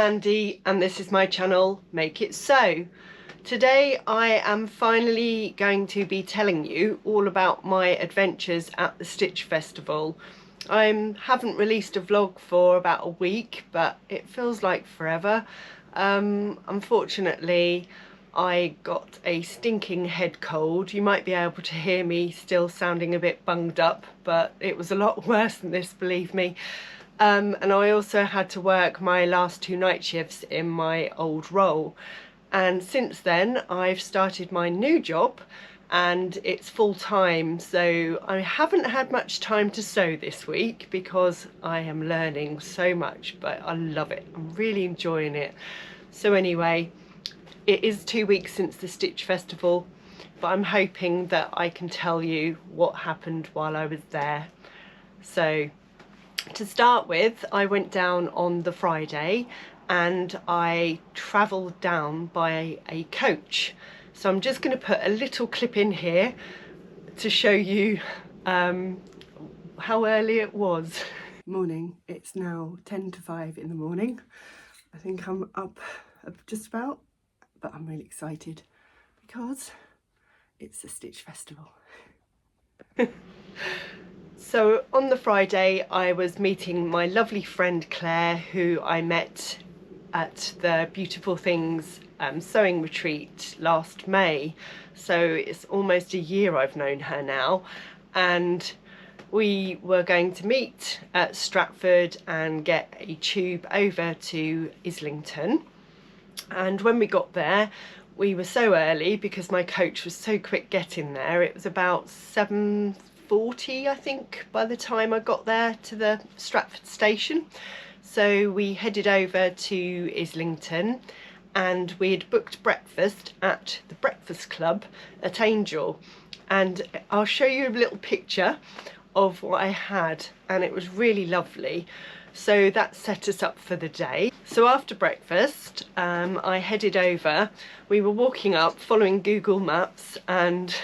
Mandy and this is my channel, Make It So. Today I am finally going to be telling you all about my adventures at the Stitch Festival. I haven't released a vlog for about a week, but it feels like forever. Unfortunately, I got a stinking head cold. You might be able to hear me still sounding a bit bunged up, but it was a lot worse than this, believe me. And I also had to work my last 2 night shifts in my old role. And since then I've started my new job and it's full time, so I haven't had much time to sew this week because I am learning so much, but I love it. I'm really enjoying it. So anyway, it is 2 weeks since the Stitch Festival, but I'm hoping that I can tell you what happened while I was there. So to start with, I went down on the Friday and I travelled down by a coach. So I'm just going to put a little clip in here to show you how early it was. Morning, it's now 10 to 5 in the morning. I think I'm up just about, but I'm really excited because it's the Stitch Festival. So on the Friday I was meeting my lovely friend Claire, who I met at the Beautiful Things sewing retreat last May. So it's almost a year I've known her now, and we were going to meet at Stratford and get a tube over to Islington. And when we got there, we were so early because my coach was so quick getting there. It was about 7:40, I think, by the time I got there to the Stratford station. So we headed over to Islington and we had booked breakfast at the Breakfast Club at Angel. And I'll show you a little picture of what I had, and it was really lovely. So that set us up for the day. So after breakfast, I headed over. We were walking up, following Google Maps, and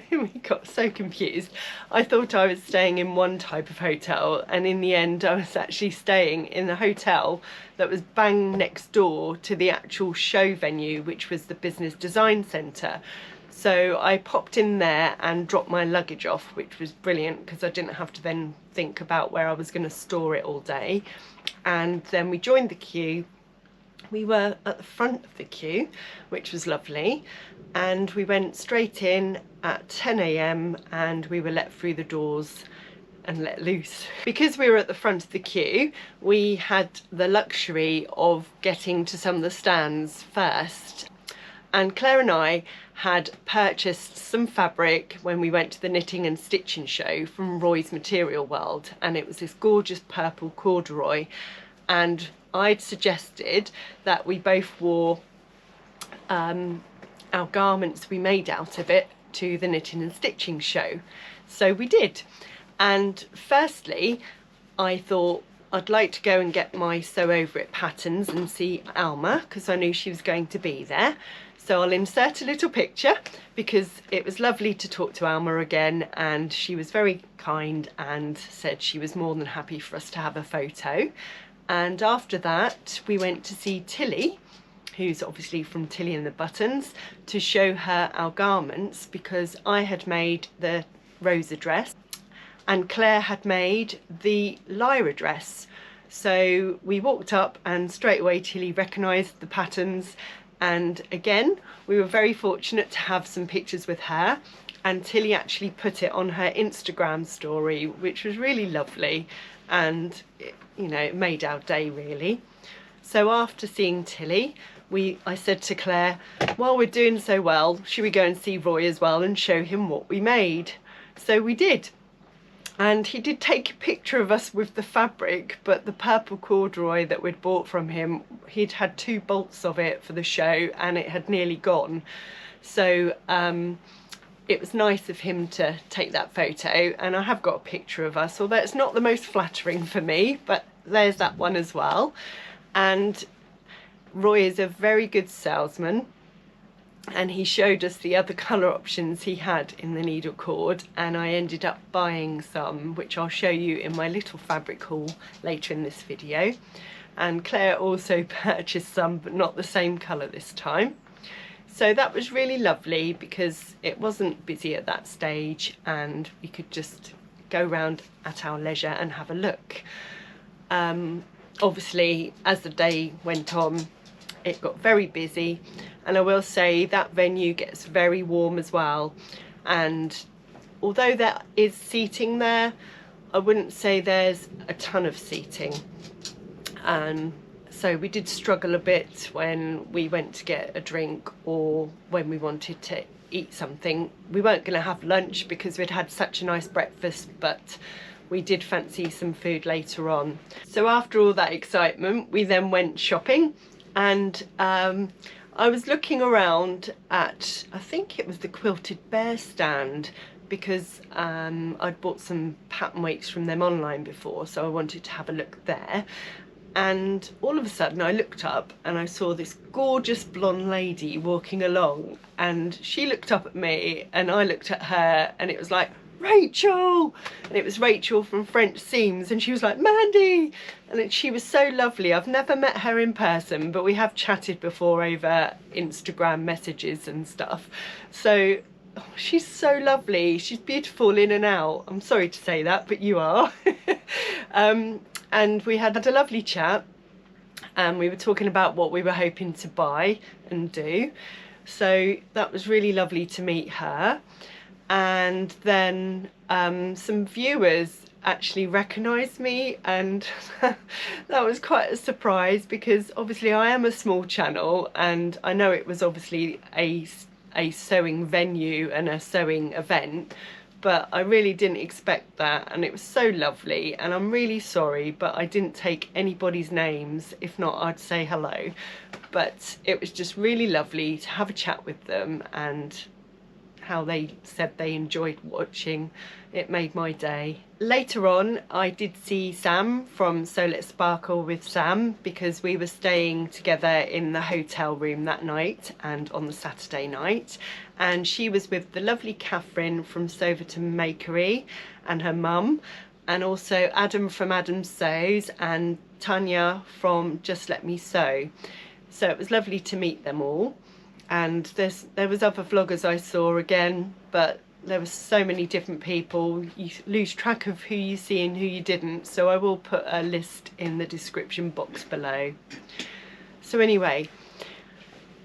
we got so confused. I thought I was staying in one type of hotel, and in the end I was actually staying in a hotel that was bang next door to the actual show venue, which was the Business Design Centre. So I popped in there and dropped my luggage off, which was brilliant because I didn't have to then think about where I was going to store it all day. And then we joined the queue. We were at the front of the queue, which was lovely. And we went straight in at 10 AM and we were let through the doors and let loose. Because we were at the front of the queue, we had the luxury of getting to some of the stands first. And Claire and I had purchased some fabric when we went to the knitting and stitching show from Roy's Material World, and it was this gorgeous purple corduroy, and I'd suggested that we both wore our garments we made out of it to the knitting and stitching show. So we did, and firstly I thought I'd like to go and get my Sew Over It patterns and see Alma, because I knew she was going to be there. So I'll insert a little picture because it was lovely to talk to Alma again, and she was very kind and said she was more than happy for us to have a photo. And after that we went to see Tilly, who's obviously from Tilly and the Buttons, to show her our garments, because I had made the Rosa dress and Claire had made the Lyra dress. So we walked up and straight away Tilly recognised the patterns. And again, we were very fortunate to have some pictures with her, and Tilly actually put it on her Instagram story, which was really lovely, and it made our day really. So after seeing Tilly, I said to Claire, while we're doing so well, should we go and see Roy as well and show him what we made? So we did. And he did take a picture of us with the fabric, but the purple corduroy that we'd bought from him, he'd had 2 bolts of it for the show and it had nearly gone. So it was nice of him to take that photo, and I have got a picture of us, although it's not the most flattering for me, but there's that one as well. And Roy is a very good salesman, and he showed us the other colour options he had in the needle cord, and I ended up buying some, which I'll show you in my little fabric haul later in this video. and Claire also purchased some, but not the same colour this time. So that was really lovely because it wasn't busy at that stage and we could just go round at our leisure and have a look. Obviously, as the day went on, it got very busy, and I will say that venue gets very warm as well, and although there is seating there, I wouldn't say there's a ton of seating. So we did struggle a bit when we went to get a drink or when we wanted to eat something. We weren't going to have lunch because we'd had such a nice breakfast, but we did fancy some food later on. So after all that excitement, we then went shopping, and I was looking around at, I think it was the Quilted Bear stand, because I'd bought some pattern weights from them online before, so I wanted to have a look there. And all of a sudden I looked up and I saw this gorgeous blonde lady walking along, and she looked up at me and I looked at her, and it was like, Rachael! And it was Rachael from French Seams, and she was like, Mandy! And she was so lovely. I've never met her in person, but we have chatted before over Instagram messages and stuff. So she's so lovely. She's beautiful in and out. I'm sorry to say that, but you are. And we had a lovely chat, and we were talking about what we were hoping to buy and do. So that was really lovely to meet her. And then some viewers actually recognised me, and that was quite a surprise because obviously I am a small channel, and I know it was obviously a sewing venue and a sewing event, but I really didn't expect that, and it was so lovely. And I'm really sorry, but I didn't take anybody's names. If not, I'd say hello. But it was just really lovely to have a chat with them, and how they said they enjoyed watching. It made my day. Later on, I did see Sam from So Let's Sparkle with Sam, because we were staying together in the hotel room that night and on the Saturday night, and she was with the lovely Katherine from Soverton Makery and her mum, and also Adam from Adam Sews and Tania from Just Let Me Sew. So it was lovely to meet them all. And there was other vloggers I saw again, but there were so many different people, you lose track of who you see and who you didn't, so I will put a list in the description box below. So anyway,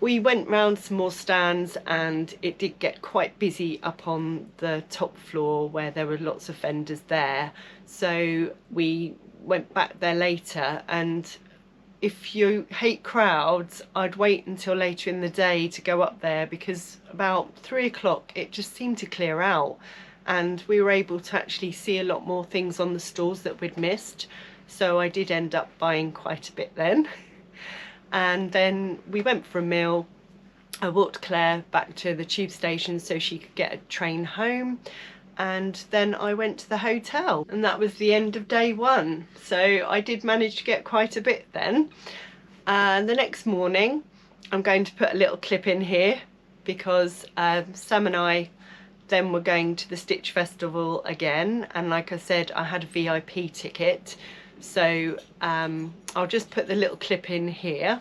we went round some more stands, and it did get quite busy up on the top floor where there were lots of vendors there, so we went back there later. And if you hate crowds, I'd wait until later in the day to go up there, because about 3 o'clock it just seemed to clear out, and we were able to actually see a lot more things on the stalls that we'd missed. So I did end up buying quite a bit then. And then we went for a meal. I walked Claire back to the tube station so she could get a train home, and then I went to the hotel, and that was the end of day one. So I did manage to get quite a bit then. The next morning, I'm going to put a little clip in here because Sam and I then were going to the Stitch Festival again, and like I said, I had a VIP ticket, so I'll just put the little clip in here.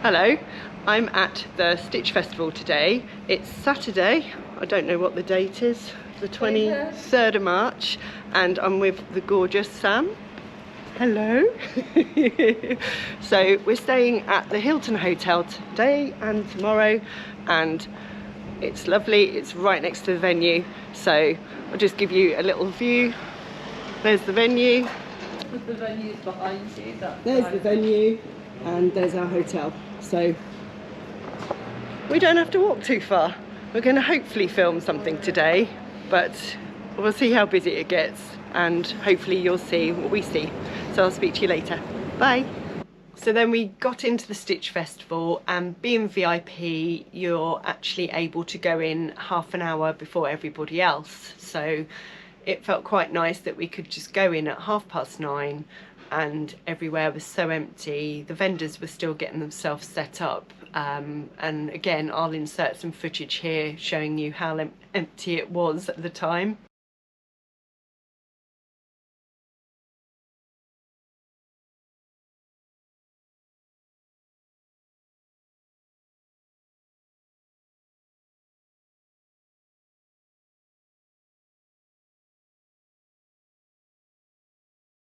Hello, I'm at the Stitch Festival today. It's Saturday, I don't know what the date is, the 23rd of March, and I'm with the gorgeous Sam. Hello. So we're staying at the Hilton Hotel today and tomorrow, and it's lovely. It's right next to the venue, so I'll just give you a little view. There's the venue. The venue's behind you. There's the venue, and there's our hotel. So we don't have to walk too far. We're going to hopefully film something today, but we'll see how busy it gets, and hopefully you'll see what we see. So I'll speak to you later. Bye. So then we got into the Stitch Festival, and being VIP, you're actually able to go in half an hour before everybody else. So it felt quite nice that we could just go in at 9:30, and everywhere was so empty. The vendors were still getting themselves set up. And again, I'll insert some footage here showing you how empty it was at the time.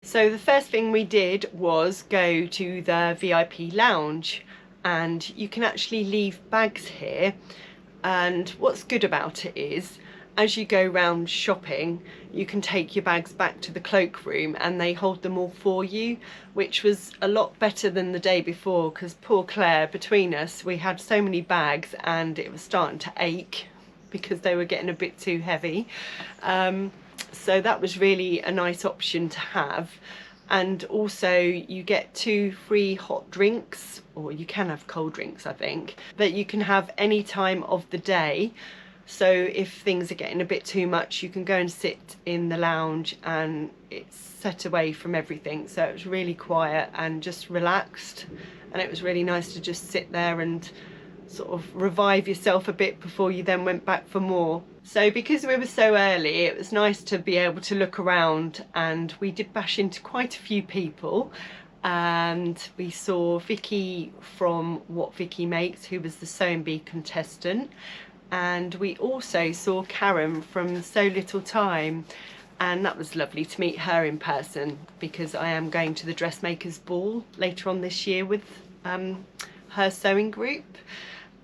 So the first thing we did was go to the VIP lounge, and you can actually leave bags here. And what's good about it is, as you go round shopping, you can take your bags back to the cloakroom and they hold them all for you, which was a lot better than the day before, because poor Claire, between us, we had so many bags and it was starting to ache because they were getting a bit too heavy. So that was really a nice option to have. And also you get 2 free hot drinks, or you can have cold drinks I think, that you can have any time of the day. So if things are getting a bit too much, you can go and sit in the lounge and it's set away from everything. So it was really quiet and just relaxed, and it was really nice to just sit there and sort of revive yourself a bit before you then went back for more. So because we were so early, it was nice to be able to look around, and we did bash into quite a few people. And we saw Vicky from What Vicky Makes, who was the Sew and Bee contestant, and we also saw Karen from So Little Time, and that was lovely to meet her in person, because I am going to the dressmakers ball later on this year with her sewing group.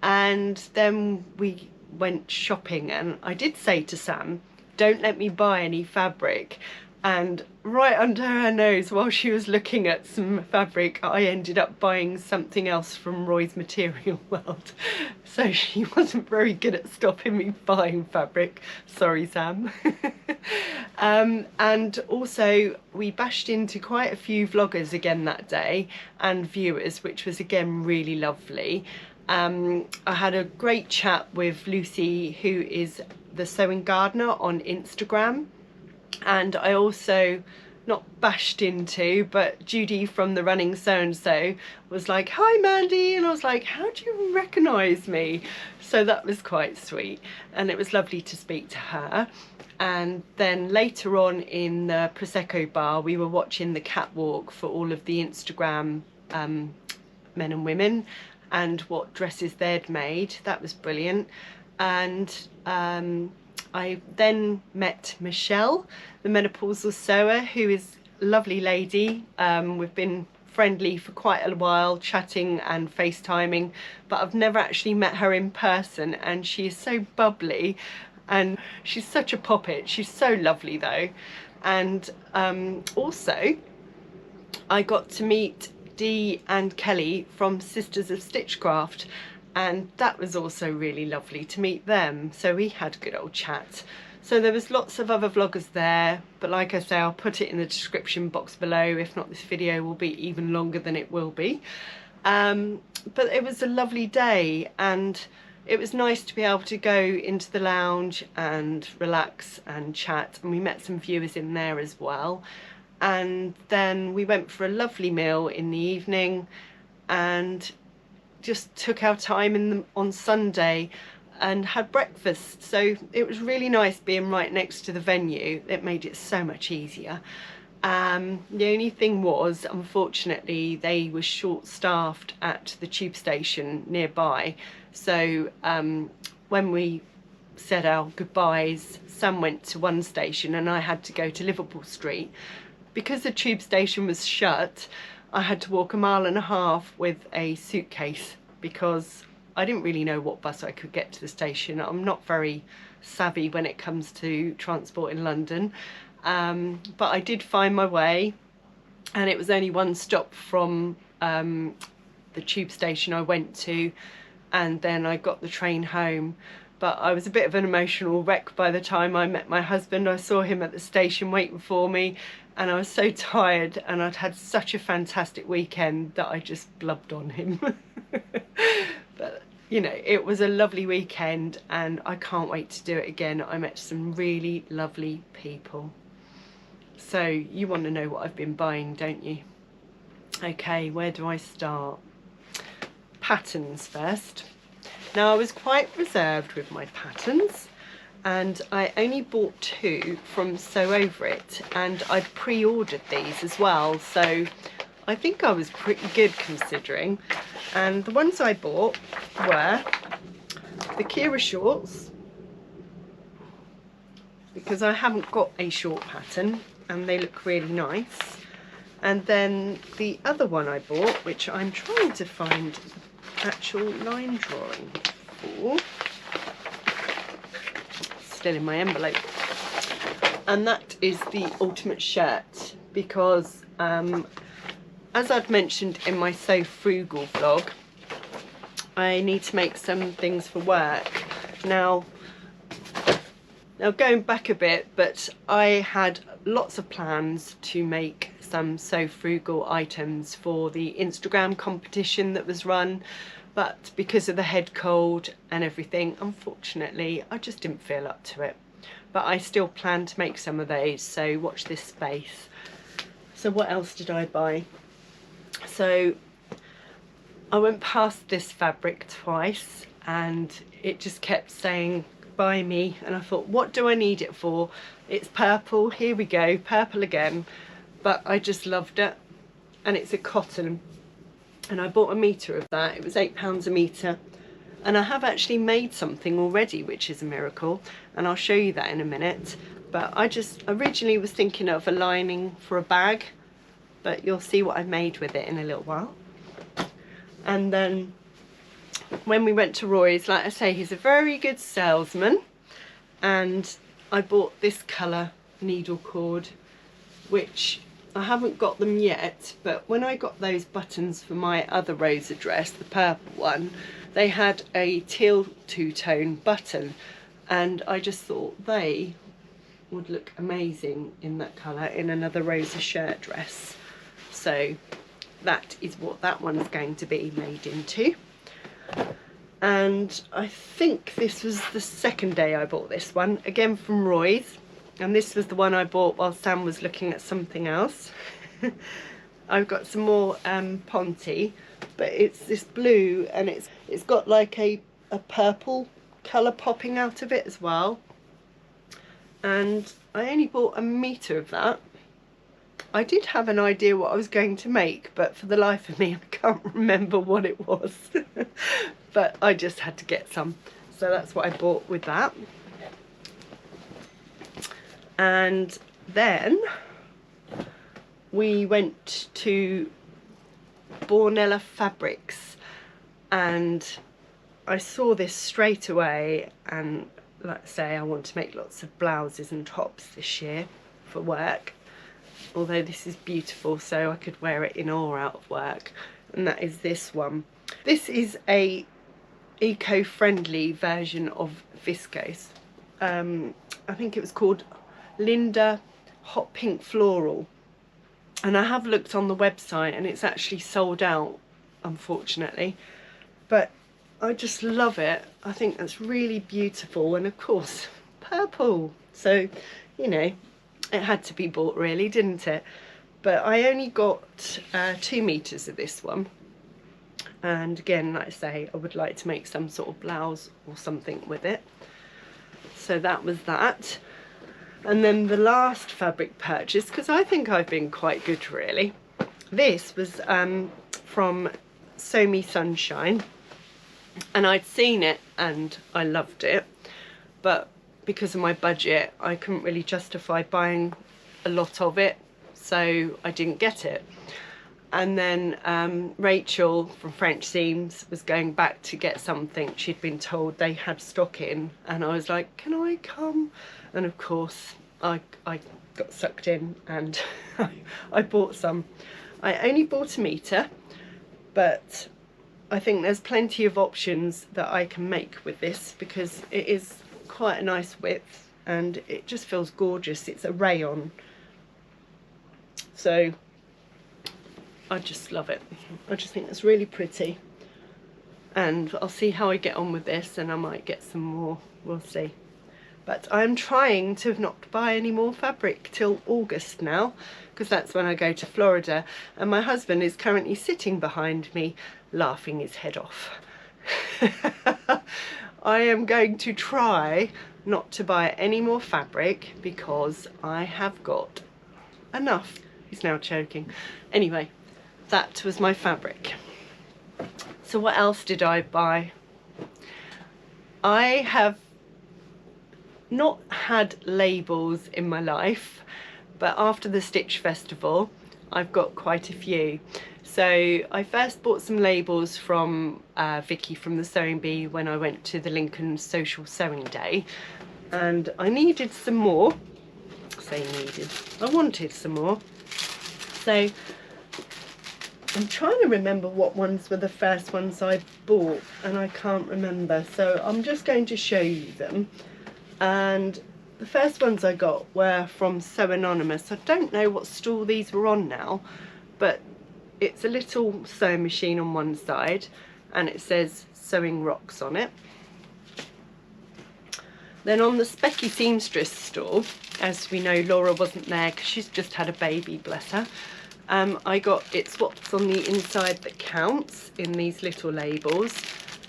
And then we went shopping, and I did say to Sam, don't let me buy any fabric. And right under her nose, while she was looking at some fabric, I ended up buying something else from Roy's Material World. So she wasn't very good at stopping me buying fabric. Sorry, Sam. And also we bashed into quite a few vloggers again that day, and viewers, which was again really lovely. I had a great chat with Lucy, who is the Sewing Gardener on Instagram. And I also, not bashed into, but Judi from the Running So and So was like, hi Mandy, and I was like, how do you recognise me? So that was quite sweet, and it was lovely to speak to her. And then later on in the Prosecco bar, we were watching the catwalk for all of the Instagram men and women and what dresses they'd made. That was brilliant. And I then met Michelle, the menopausal sewer, who is a lovely lady. We've been friendly for quite a while, chatting and FaceTiming, but I've never actually met her in person, and she is so bubbly and she's such a poppet. She's so lovely though. And also I got to meet Dee and Kelly from Sisters of Stitchcraft, and that was also really lovely to meet them. So we had a good old chat. So there was lots of other vloggers there, but like I say, I'll put it in the description box below. If not, this video will be even longer than it will be. But it was a lovely day, and it was nice to be able to go into the lounge and relax and chat, and we met some viewers in there as well. And then we went for a lovely meal in the evening, and just took our time on Sunday and had breakfast. So it was really nice being right next to the venue. It made it so much easier. The only thing was, unfortunately, they were short-staffed at the tube station nearby. So when we said our goodbyes, Sam went to one station and I had to go to Liverpool Street. Because the tube station was shut, I had to walk 1.5 miles with a suitcase, because I didn't really know what bus I could get to the station. I'm not very savvy when it comes to transport in London, but I did find my way, and it was only one stop from the tube station I went to, and then I got the train home. But I was a bit of an emotional wreck by the time I met my husband. I saw him at the station waiting for me, and I was so tired, and I'd had such a fantastic weekend that I just blubbed on him. But you know, it was a lovely weekend and I can't wait to do it again. I met some really lovely people. So you want to know what I've been buying, don't you? Okay, where do I start? Patterns first. Now, I was quite reserved with my patterns, and I only bought 2 from Sew Over It, and I'd pre-ordered these as well, so I think I was pretty good considering. And the ones I bought were the Keira shorts, because I haven't got a short pattern and they look really nice. And then the other one I bought, which I'm trying to find actual line drawing for, still in my envelope, and that is the ultimate shirt, because as I'd mentioned in my So Frugal vlog, I need to make some things for work. Now going back a bit, but I had lots of plans to make some So Frugal items for the Instagram competition that was run, but because of the head cold and everything, unfortunately I just didn't feel up to it. But I still plan to make some of those, so watch this space. So what else did I buy? So I went past this fabric twice and it just kept saying buy me, and I thought, what do I need it for? It's purple, here we go, purple again. But I just loved it, and it's a cotton, and I bought a metre of that. It was £8 a metre, and I have actually made something already, which is a miracle, and I'll show you that in a minute. But I just originally was thinking of a lining for a bag, but you'll see what I made with it in a little while. And then when we went to Roy's, like I say, he's a very good salesman, and I bought this colour needle cord, which I haven't got them yet, but when I got those buttons for my other Rosa dress, the purple one, they had a teal two-tone button, and I just thought they would look amazing in that colour in another Rosa shirt dress. So that is what that one's going to be made into. And I think this was the second day I bought this one, again from Roy's, and this was the one I bought while Sam was looking at something else. I've got some more Ponte, but it's this blue, and it's got like a purple colour popping out of it as well. And I only bought a metre of that. I did have an idea what I was going to make, but for the life of me I can't remember what it was. But I just had to get some, so that's what I bought with that. And then we went to Bornella Fabrics, and I saw this straight away, and like I say, I want to make lots of blouses and tops this year for work, although this is beautiful, so I could wear it in or out of work. And that is this one. This is a eco-friendly version of viscose. I think it was called Linda Hot Pink Floral, and I have looked on the website and it's actually sold out, unfortunately, but I just love it. I think that's really beautiful, and of course purple, so you know, it had to be bought really, didn't it? But I only got 2 meters of this one, and again, like I say, I would like to make some sort of blouse or something with it. So that was that. And then the last fabric purchase, because I think I've been quite good really, this was from Sew Me Sunshine, and I'd seen it and I loved it, but because of my budget I couldn't really justify buying a lot of it, so I didn't get it. And then Rachael from French Seams was going back to get something she'd been told they had stock in, and I was like, can I come? And of course I got sucked in and I bought some. I only bought a metre, but I think there's plenty of options that I can make with this, because it is quite a nice width and it just feels gorgeous. It's a rayon, so I just love it. I just think it's really pretty, and I'll see how I get on with this, and I might get some more, we'll see. But I'm trying to not buy any more fabric till August now, because that's when I go to Florida, and my husband is currently sitting behind me laughing his head off. I am going to try not to buy any more fabric because I have got enough. He's now choking. Anyway, that was my fabric. So what else did I buy? I have not had labels in my life, but after the Stitch Festival I've got quite a few. So I first bought some labels from Vicky from the Sewing Bee when I went to the Lincoln Social Sewing Day, and I needed some more. I wanted some more. So I'm trying to remember what ones were the first ones I bought, and I can't remember, so I'm just going to show you them. And the first ones I got were from Sew Anonymous. I don't know what stall these were on now, but it's a little sewing machine on one side and it says Sewing Rocks on it. Then on the Specky Seamstress stall, as we know Laura wasn't there because she's just had a baby, bless her, I got It's What's on the Inside That Counts in these little labels,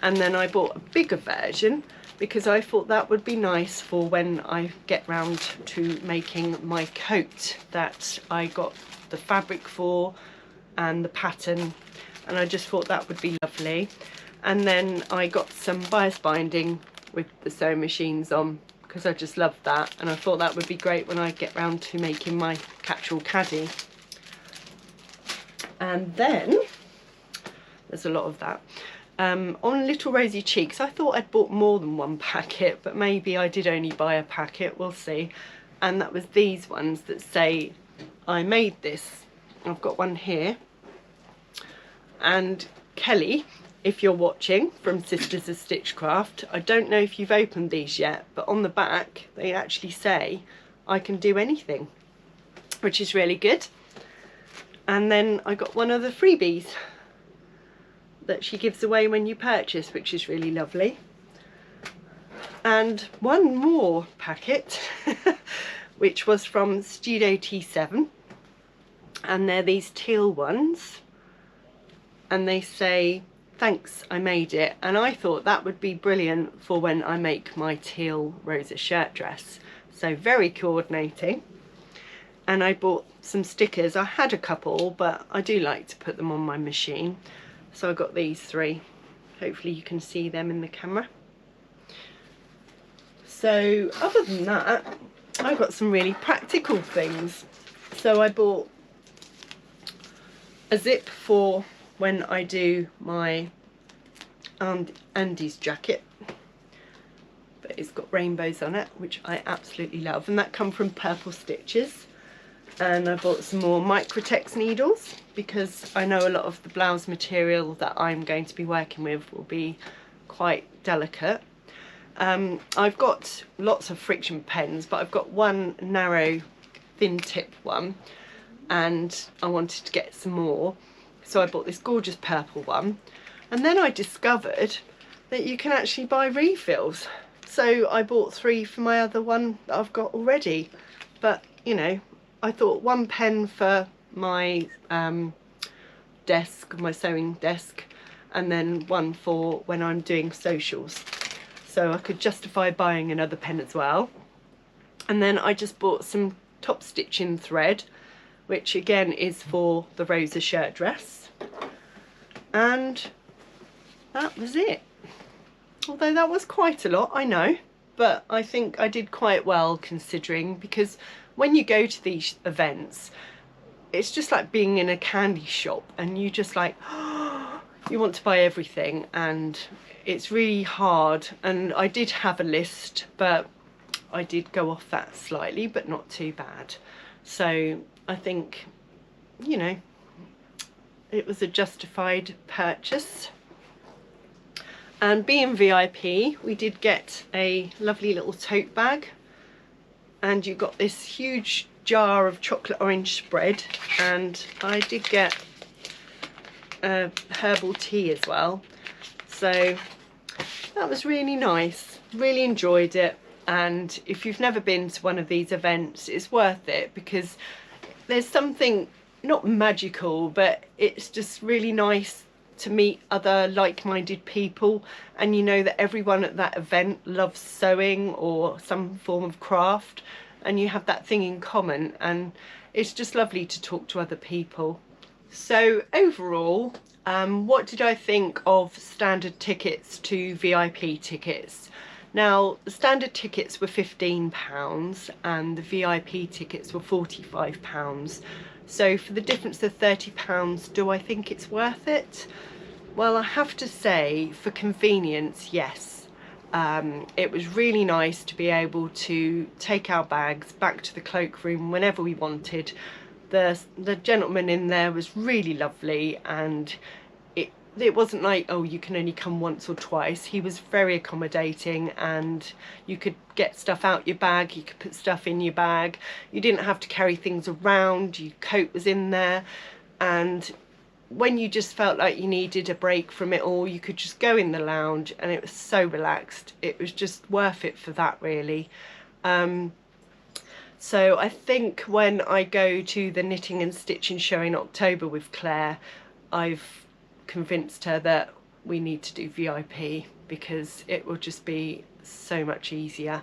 and then I bought a bigger version because I thought that would be nice for when I get round to making my coat that I got the fabric for and the pattern, and I just thought that would be lovely. And then I got some bias binding with the sewing machines on because I just love that, and I thought that would be great when I get round to making my catch-all caddy. And then there's a lot of that. On Little Rosy Cheeks, I thought I'd bought more than one packet, but maybe I did only buy a packet, we'll see. And that was these ones that say I made this. I've got one here. And Kelly, if you're watching, from Sisters of Stitchcraft, I don't know if you've opened these yet, but on the back they actually say I can do anything, which is really good. And then I got one of the freebies that she gives away when you purchase, which is really lovely. And one more packet which was from Studio T7, and they're these teal ones, and they say thanks, I made it. And I thought that would be brilliant for when I make my teal Rosa shirt dress, so very coordinating. And I bought some stickers. I had a couple, but I do like to put them on my machine, so I got these three. Hopefully you can see them in the camera. So other than that, I got some really practical things. So I bought a zip for when I do my Andy's jacket, but it's got rainbows on it, which I absolutely love, and that come from Purple Stitches. And I bought some more Microtex needles because I know a lot of the blouse material that I'm going to be working with will be quite delicate. I've got lots of friction pens, but I've got one narrow thin tip one and I wanted to get some more, so I bought this gorgeous purple one. And then I discovered that you can actually buy refills, so I bought 3 for my other one that I've got already. But you know, I thought one pen for my desk, my sewing desk, and then one for when I'm doing socials, so I could justify buying another pen as well. And then I just bought some top stitching thread, which again is for the Rosa shirt dress, and that was it. Although that was quite a lot, I know, but I think I did quite well considering, because when you go to these events, it's just like being in a candy shop and you just like, you want to buy everything, and it's really hard. And I did have a list, but I did go off that slightly, but not too bad. So I think, you know, it was a justified purchase. And being VIP, we did get a lovely little tote bag, and you got this huge jar of chocolate orange spread, and I did get a herbal tea as well, so that was really nice. Really enjoyed it, and if you've never been to one of these events, it's worth it, because there's something not magical, but it's just really nice to meet other like-minded people, and you know that everyone at that event loves sewing or some form of craft, and you have that thing in common, and it's just lovely to talk to other people. So overall, what did I think of standard tickets to VIP tickets? Now, the standard tickets were £15 and the VIP tickets were £45. So for the difference of £30, do I think it's worth it? Well, I have to say, for convenience, yes. It was really nice to be able to take our bags back to the cloakroom whenever we wanted. The gentleman in there was really lovely, and it wasn't like, oh, you can only come once or twice. He was very accommodating, and you could get stuff out your bag, you could put stuff in your bag. You didn't have to carry things around, your coat was in there, and when you just felt like you needed a break from it all, you could just go in the lounge, and it was so relaxed. It was just worth it for that, really. So I think when I go to the knitting and stitching show in October with Claire, I've convinced her that we need to do VIP, because it will just be so much easier.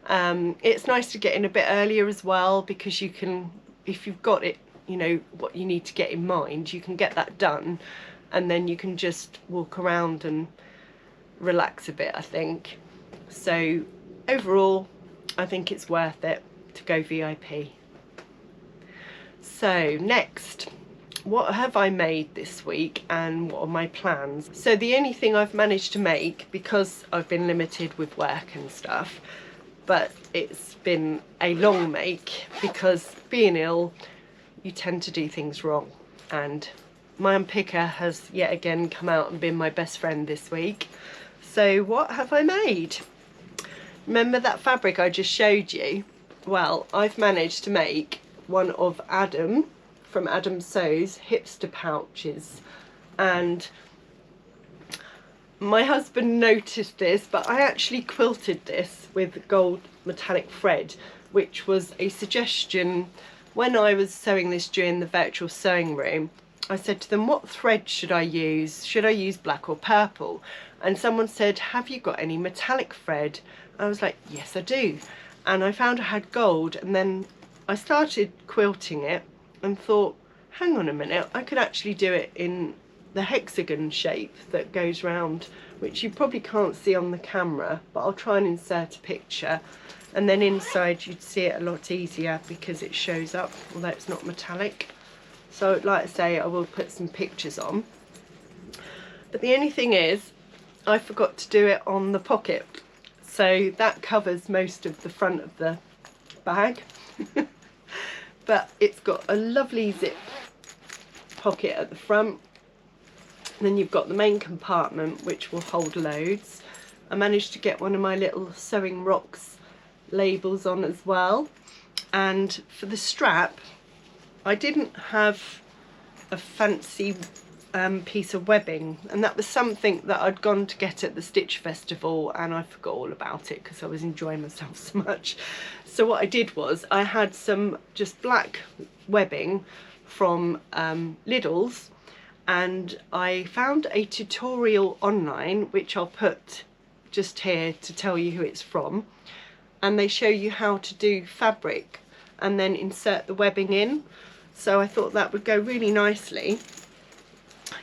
It's nice to get in a bit earlier as well, because you can, if you've got it, you know what you need to get in mind, you can get that done, and then you can just walk around and relax a bit, I think. So overall, I think it's worth it to go VIP. So next, what have I made this week and what are my plans? So the only thing I've managed to make, because I've been limited with work and stuff, but it's been a long make, because being ill, you tend to do things wrong, and my unpicker has yet again come out and been my best friend this week. So what have I made? Remember that fabric I just showed you? Well, I've managed to make one of Adam from Adam Sew's Hipster pouches, and my husband noticed this, but I actually quilted this with gold metallic thread, which was a suggestion when I was sewing this during the virtual sewing room. I said to them, what thread should I use? Should I use black or purple? And someone said, have you got any metallic thread? I was like, yes, I do. And I found I had gold, and then I started quilting it and thought, hang on a minute, I could actually do it in the hexagon shape that goes round, which you probably can't see on the camera, but I'll try and insert a picture. And then inside you'd see it a lot easier because it shows up, although it's not metallic. So like I say, I will put some pictures on. But the only thing is, I forgot to do it on the pocket. So that covers most of the front of the bag. But it's got a lovely zip pocket at the front. And then you've got the main compartment, which will hold loads. I managed to get one of my little Sewing Rocks labels on as well. And for the strap, I didn't have a fancy piece of webbing, and that was something that I'd gone to get at the Stitch Festival, and I forgot all about it because I was enjoying myself so much. So what I did was I had some just black webbing from Lidl's, and I found a tutorial online, which I'll put just here to tell you who it's from, and they show you how to do fabric and then insert the webbing in. So I thought that would go really nicely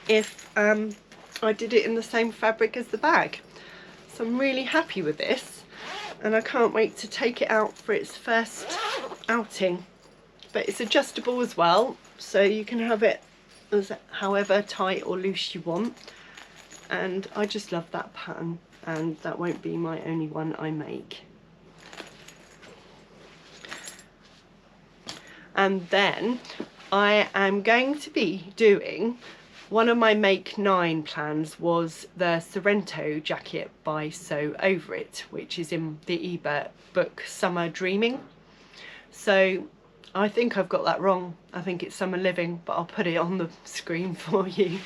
if I did it in the same fabric as the bag. So I'm really happy with this, and I can't wait to take it out for its first outing. But it's adjustable as well, so you can have it as however tight or loose you want. And I just love that pattern, and that won't be my only one I make. And then I am going to be doing, one of my Make 9 plans was the Sorrento jacket by Sew Over It, which is in the Ebert book Summer Dreaming. So I think I've got that wrong. I think it's Summer Living, but I'll put it on the screen for you.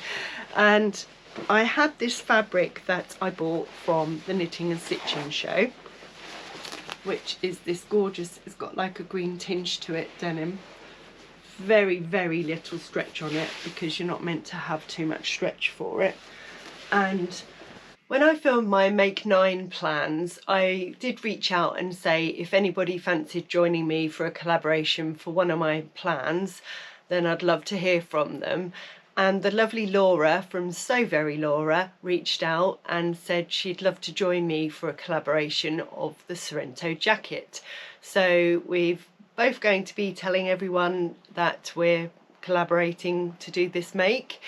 And I had this fabric that I bought from the Knitting and Stitching show, which is this gorgeous, it's got like a green tinge to it, denim. Very, very little stretch on it because you're not meant to have too much stretch for it. And when I filmed my Make 9 plans, I did reach out and say if anybody fancied joining me for a collaboration for one of my plans, then I'd love to hear from them. And the lovely Laura from So Very Laura reached out and said she'd love to join me for a collaboration of the Sorrento jacket. So we've both going to be telling everyone that we're collaborating to do this make,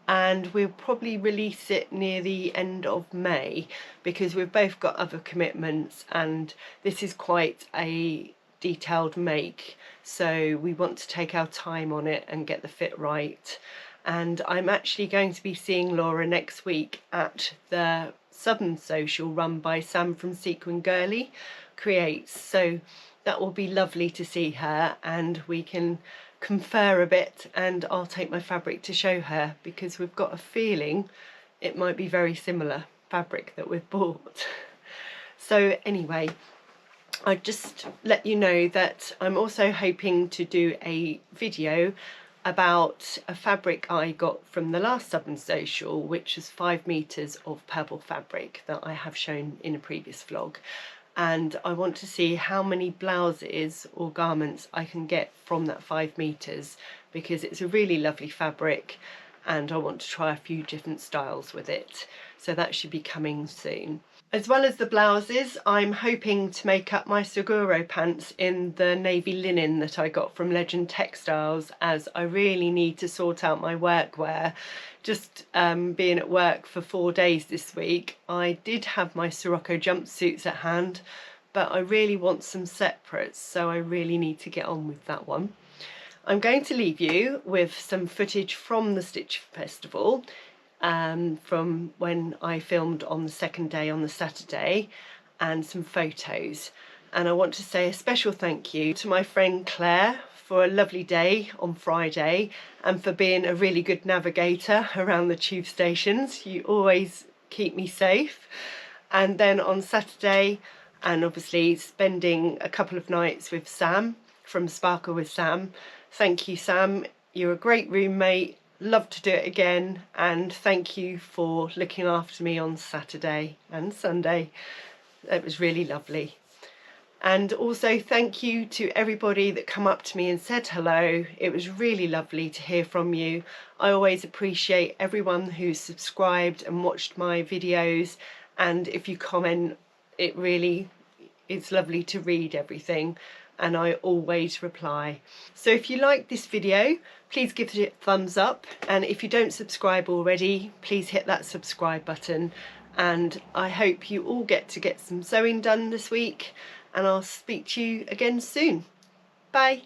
and we'll probably release it near the end of May because we've both got other commitments and this is quite a detailed make, so we want to take our time on it and get the fit right. And I'm actually going to be seeing Laura next week at the Southern Sewcial run by Sam from Sequin Girly Creates, so that will be lovely to see her and we can confer a bit, and I'll take my fabric to show her because we've got a feeling it might be very similar fabric that we've bought. So anyway, I just let you know that I'm also hoping to do a video about a fabric I got from the last Southern Sewcial, which is 5 meters of purple fabric that I have shown in a previous vlog. And I want to see how many blouses or garments I can get from that 5 meters because it's a really lovely fabric and I want to try a few different styles with it. So that should be coming soon. As well as the blouses, I'm hoping to make up my Saguaro pants in the navy linen that I got from Legend Textiles, as I really need to sort out my workwear. Just being at work for 4 days this week, I did have my Sorrento jumpsuits at hand, but I really want some separates, so I really need to get on with that one. I'm going to leave you with some footage from the Stitch Festival, from when I filmed on the second day on the Saturday, and some photos. And I want to say a special thank you to my friend Clare for a lovely day on Friday and for being a really good navigator around the tube stations. You always keep me safe. And then on Saturday, and obviously spending a couple of nights with Sam from Sparkle with Sam. Thank you, Sam. You're a great roommate. Love to do it again, and thank you for looking after me on Saturday and Sunday. It was really lovely. And also thank you to everybody that come up to me and said hello. It was really lovely to hear from you. I always appreciate everyone who's subscribed and watched my videos, and if you comment, it's lovely to read everything, and I always reply. So if you like this video, please give it a thumbs up, and if you don't subscribe already, please hit that subscribe button. And I hope you all get some sewing done this week, and I'll speak to you again soon. Bye.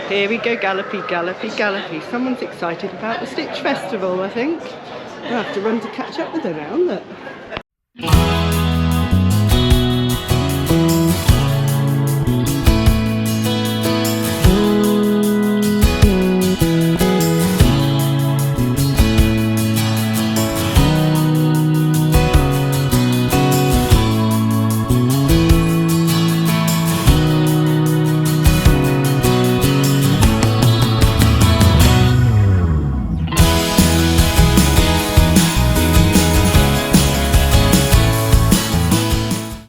Here we go, gallopy, gallopy, gallopy. Someone's excited about the Stitch Festival, I think. I'll have to run to catch up with her now, look.